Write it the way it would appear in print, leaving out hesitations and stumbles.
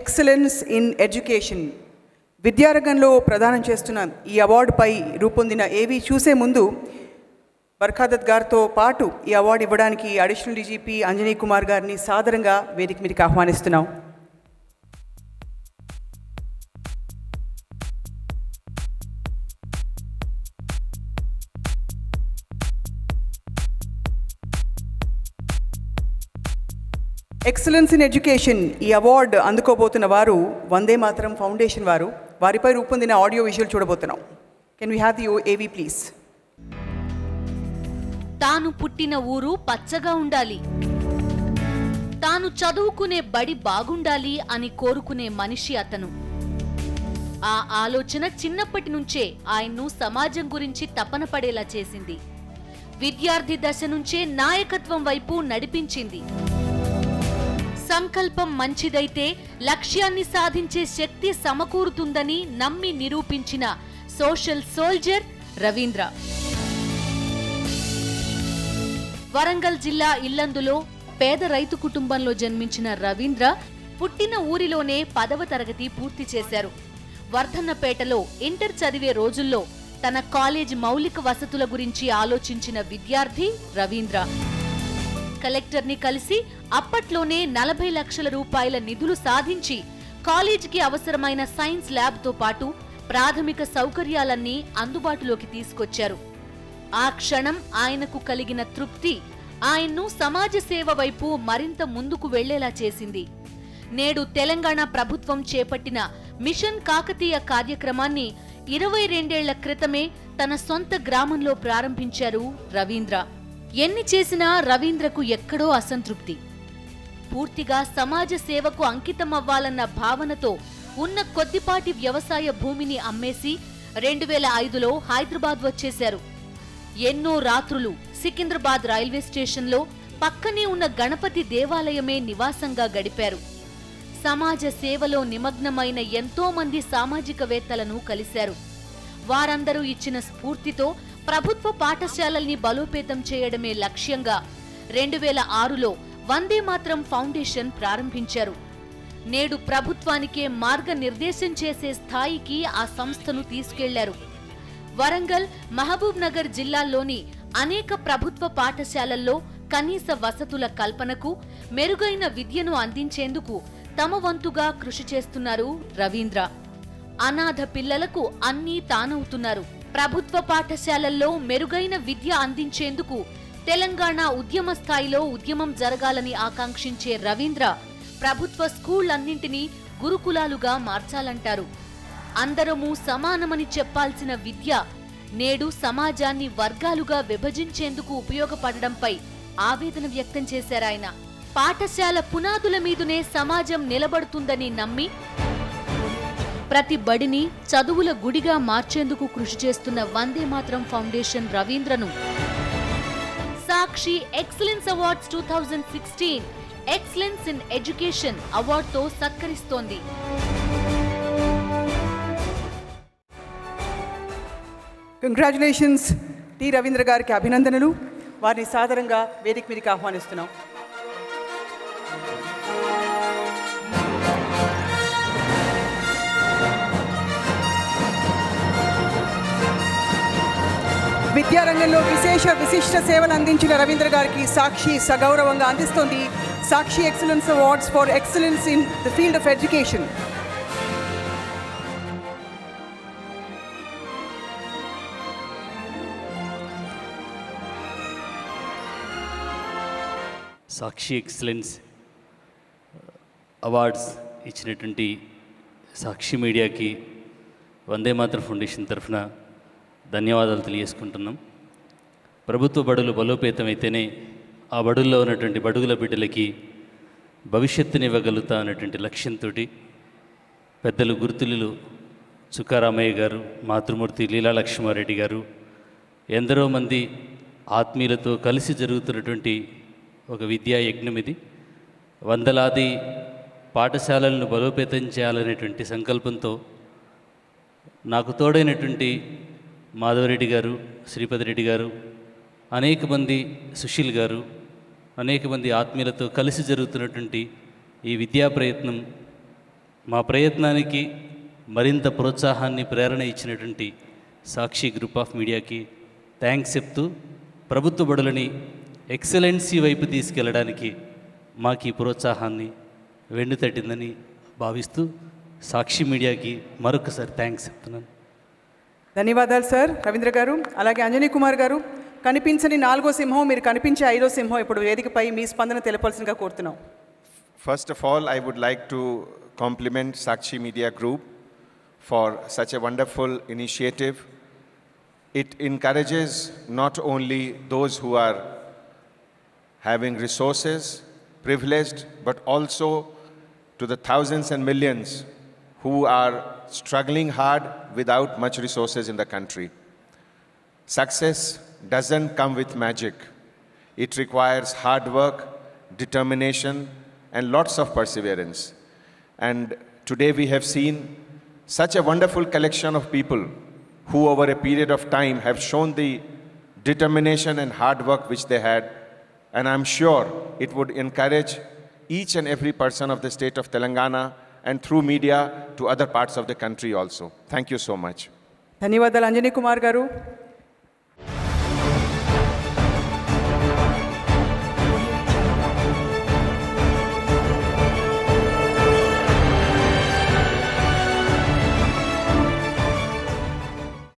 Excellence in education విద్యారంగంలో ప్రదానం చేస్తున్న ఈ అవార్డుపై రూపొందిన ఏవి చూసే ముందు బర్ఖాదత్ గారితో పాటు ఈ అవార్డు ఇవ్వడానికి అడిషనల్ డీజీపీ అంజనీ కుమార్ గారిని సాదరంగా వేదిక మీదకి ఆహ్వానిస్తున్నాం. ఎక్సలెన్స్ ఇన్ ఎడ్యుకేషన్ ఈ అవార్డు అందుకోబోతున్న వారు వందే మాతరం ఫౌండేషన్ వారు. వారిపై రూపొందిన ఆడియో విజువల్ చూడబోతున్నాం. కెన్ వీ హ్యావ్ ది ఏవి ప్లీజ్? తాను పుట్టిన ఊరు పచ్చగా ఉండాలి, తాను చదువుకునే బడి బాగుండాలి అని కోరుకునే మనిషి అతను. ఆ ఆలోచన చిన్నప్పటి నుంచే ఆయన్ను సమాజం గురించి తపన పడేలా చేసింది. విద్యార్థి దశ నుంచే నాయకత్వం వైపు నడిపించింది. సంకల్పం మంచిదైతే లక్ష్యాన్ని సాధించే శక్తి సమకూరుతుందని నమ్మి నిరూపించిన సోషల్ సోల్జర్ రవీంద్ర. వరంగల్ జిల్లా ఇల్లందులో పేద రైతు కుటుంబంలో జన్మించిన రవీంద్ర పుట్టిన ఊరిలోనే 10వ తరగతి పూర్తి చేశారు. వర్ధన్నపేటలో ఇంటర్ చదివే రోజుల్లో తన కాలేజ్ మౌలిక వసతుల గురించి ఆలోచించిన విద్యార్థి రవీంద్ర. కలెక్టర్ని కలిసి అప్పట్లోనే 40 లక్షల రూపాయల నిధులు సాధించి కాలేజీకి అవసరమైన సైన్స్ ల్యాబ్తో పాటు ప్రాథమిక సౌకర్యాలన్నీ అందుబాటులోకి తీసుకొచ్చారు. ఆ క్షణం ఆయనకు కలిగిన తృప్తి ఆయన్ను సమాజ సేవ వైపు మరింత ముందుకు వెళ్లేలా చేసింది. నేడు తెలంగాణ ప్రభుత్వం చేపట్టిన మిషన్ కాకతీయ కార్యక్రమాన్ని 22 ఏళ్ల క్రితమే తన సొంత గ్రామంలో ప్రారంభించారు రవీంద్ర. ఎన్ని చేసినా రవీంద్రకు ఎక్కడో అసంతృప్తి. పూర్తిగా సమాజ సేవకు అంకితమవ్వాలన్న భావనతో ఉన్న కొద్దిపాటి వ్యవసాయ భూమిని అమ్మేసి 2005లో హైదరాబాద్ వచ్చేశారు. ఎన్నో రాత్రులు సికింద్రాబాద్ రైల్వే స్టేషన్లో పక్కనే ఉన్న గణపతి దేవాలయమే నివాసంగా గడిపారు. సమాజ సేవలో నిమగ్నమైన ఎంతో మంది సామాజికవేత్తలను కలిశారు. వారందరూ ఇచ్చిన స్ఫూర్తితో ప్రభుత్వ పాఠశాలల్ని బలోపేతం చేయడమే లక్ష్యంగా 2006లో వందే మాతరం ఫౌండేషన్ ప్రారంభించారు. నేడు ప్రభుత్వానికే మార్గనిర్దేశం చేసే స్థాయికి ఆ సంస్థను తీసుకెళ్లారు. వరంగల్, మహబూబ్ నగర్ జిల్లాల్లోని అనేక ప్రభుత్వ పాఠశాలల్లో కనీస వసతుల కల్పనకు, మెరుగైన విద్యను అందించేందుకు తమ వంతుగా కృషి చేస్తున్నారు రవీంద్ర. అనాథ పిల్లలకు అన్నీ తానవుతున్నారు. ప్రభుత్వ పాఠశాలల్లో మెరుగైన విద్య అందించేందుకు తెలంగాణ ఉద్యమ స్థాయిలో ఉద్యమం జరగాలని ఆకాంక్షించే రవీంద్ర ప్రభుత్వ స్కూళ్లన్నింటినీ గురుకులాలుగా మార్చాలంటారు. అందరమూ సమానమని చెప్పాల్సిన విద్య నేడు సమాజాన్ని వర్గాలుగా విభజించేందుకు ఉపయోగపడడంపై ఆవేదన వ్యక్తం చేశారాయన. పాఠశాల పునాదుల మీదునే సమాజం నిలబడుతుందని నమ్మి ప్రతి బడిని చదువుల గుడిగా మార్చేందుకు కృషి చేస్తున్న వందే మాతరం ఫౌండేషన్ రవీంద్రను Sakshi excellence awards 2016 excellence in education అవార్డుతో సత్కరిస్తోంది. కంగ్రాచులేషన్స్ టి రవీంద్ర గారికి అభినందనలు. వారిని సాదరంగా వేదిక మీదకి ఆహ్వానిస్తున్నాం. విద్యారంగంలో విశిష్ట సేవలు అందించిన రవీంద్ర గారికి సాక్షి సగౌరవంగా అందిస్తోంది Sakshi excellence awards for excellence in the field of education. Sakshi excellence awards ఇచ్చినటువంటి సాక్షి మీడియాకి వందే మాతరం ఫౌండేషన్ తరఫున ధన్యవాదాలు తెలియజేసుకుంటున్నాం. ప్రభుత్వ బడులు బలోపేతమైతేనే ఆ బడుల్లో ఉన్నటువంటి బడుగుల బిడ్డలకి భవిష్యత్తునివ్వగలుగుతా అన్నటువంటి లక్ష్యంతో పెద్దలు గుర్తులు చుక్కారామయ్య గారు, మాతృమూర్తి లీలా లక్ష్మారెడ్డి గారు, ఎందరో మంది ఆత్మీయులతో కలిసి జరుగుతున్నటువంటి ఒక విద్యా యజ్ఞం ఇది. వందలాది పాఠశాలలను బలోపేతం చేయాలనేటువంటి సంకల్పంతో నాకు తోడైనటువంటి మాధవరెడ్డి గారు, శ్రీపతి రెడ్డి గారు, అనేక మంది, సుశీల్ గారు, అనేక మంది ఆత్మీయులతో కలిసి జరుగుతున్నటువంటి ఈ విద్యా ప్రయత్నం మా ప్రయత్నానికి మరింత ప్రోత్సాహాన్ని ప్రేరణ ఇచ్చినటువంటి సాక్షి గ్రూప్ ఆఫ్ మీడియాకి థ్యాంక్స్ చెప్తూ ప్రభుత్వ బడులని ఎక్సలెన్సీ వైపు తీసుకెళ్ళడానికి మాకు ఈ ప్రోత్సాహాన్ని వెన్నుతట్టిందని భావిస్తూ సాక్షి మీడియాకి మరొకసారి థ్యాంక్స్ చెప్తున్నాను. ధన్యవాదాలు సార్ రవీంద్ర గారు. అలాగే అంజనీ కుమార్ గారు, కనిపించని 4వ సింహం, మీరు కనిపించే 5వ సింహం ఇప్పుడు వేదికపై మీ స్పందన తెలపాల్సిందిగా కోరుతున్నాం. First of all, I would like to compliment Sakshi Media Group for such a wonderful initiative. It encourages not only those who are having resources, privileged, but also to the thousands and millions who are struggling hard without much resources in the country. Success doesn't come with magic. It requires hard work, determination, and lots of perseverance. And today we have seen such a wonderful collection of people who over a period of time have shown the determination and hard work which they had. And I'm sure it would encourage each and every person of the state of Telangana and through media to other parts of the country also. Thank you so much. ధన్యవాదాలు అంజనీ కుమార్ గారు.